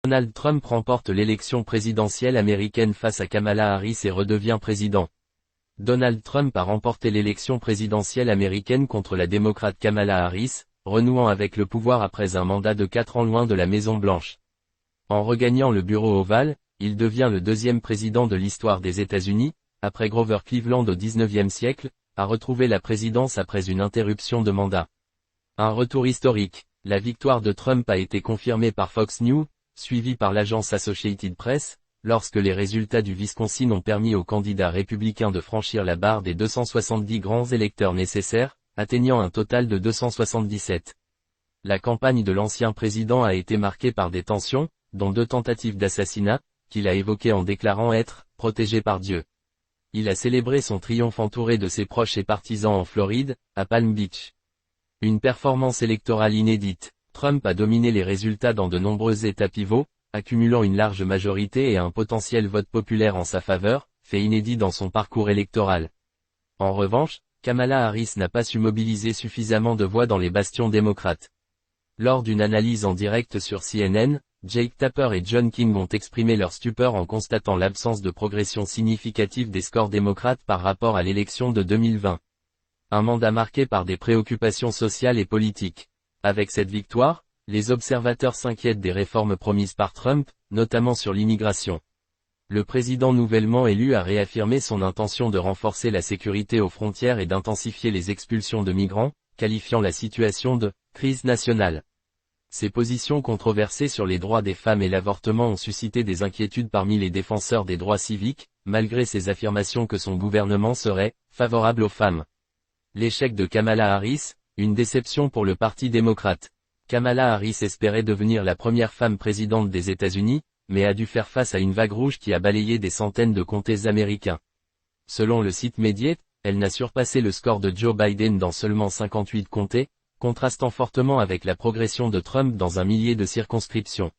Donald Trump remporte l'élection présidentielle américaine face à Kamala Harris et redevient président. Donald Trump a remporté l'élection présidentielle américaine contre la démocrate Kamala Harris, renouant avec le pouvoir après un mandat de 4 ans loin de la Maison-Blanche. En regagnant le bureau ovale, il devient le deuxième président de l'histoire des États-Unis, après Grover Cleveland au XIXe siècle, à retrouver la présidence après une interruption de mandat. Un retour historique. La victoire de Trump a été confirmée par Fox News, suivie par l'agence Associated Press, lorsque les résultats du Wisconsin ont permis au candidat républicain de franchir la barre des 270 grands électeurs nécessaires, atteignant un total de 277. La campagne de l'ancien président a été marquée par des tensions, dont 2 tentatives d'assassinat, qu'il a évoquées en déclarant être « protégé par Dieu ». Il a célébré son triomphe entouré de ses proches et partisans en Floride, à Palm Beach. Une performance électorale inédite. Trump a dominé les résultats dans de nombreux États pivots, accumulant une large majorité et un potentiel vote populaire en sa faveur, fait inédit dans son parcours électoral. En revanche, Kamala Harris n'a pas su mobiliser suffisamment de voix dans les bastions démocrates. Lors d'une analyse en direct sur CNN, Jake Tapper et John King ont exprimé leur stupeur en constatant l'absence de progression significative des scores démocrates par rapport à l'élection de 2020. Un mandat marqué par des préoccupations sociales et politiques. Avec cette victoire, les observateurs s'inquiètent des réformes promises par Trump, notamment sur l'immigration. Le président nouvellement élu a réaffirmé son intention de renforcer la sécurité aux frontières et d'intensifier les expulsions de migrants, qualifiant la situation de « crise nationale ». Ces positions controversées sur les droits des femmes et l'avortement ont suscité des inquiétudes parmi les défenseurs des droits civiques, malgré ses affirmations que son gouvernement serait « favorable aux femmes ». L'échec de Kamala Harris, une déception pour le Parti démocrate. Kamala Harris espérait devenir la première femme présidente des États-Unis, mais a dû faire face à une vague rouge qui a balayé des centaines de comtés américains. Selon le site Mediaite, elle n'a surpassé le score de Joe Biden dans seulement 58 comtés, contrastant fortement avec la progression de Trump dans un millier de circonscriptions.